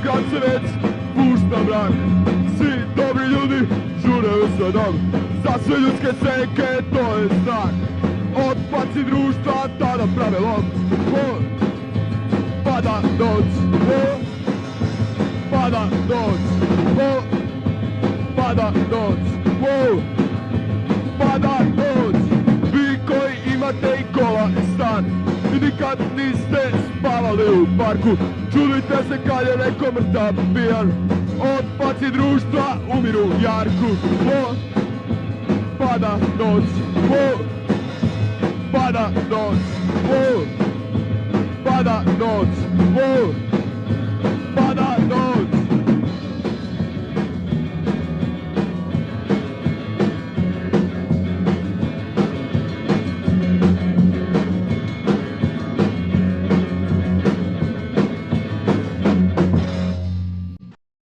grad se već pušta mrak. Svi dobri ljudi žure u svoj dom, za sve ljudske senke to je znak. Otpaci društva tada prave lom. Pada noć, pada noć, pada noć, pada noć. Vi koji imate i kola i stan i nikad niste spavali u parku, čudite se kad je neko mrtav pijan. Otpaci društva umiru jarku. Pada noć, pada noć, pada noć,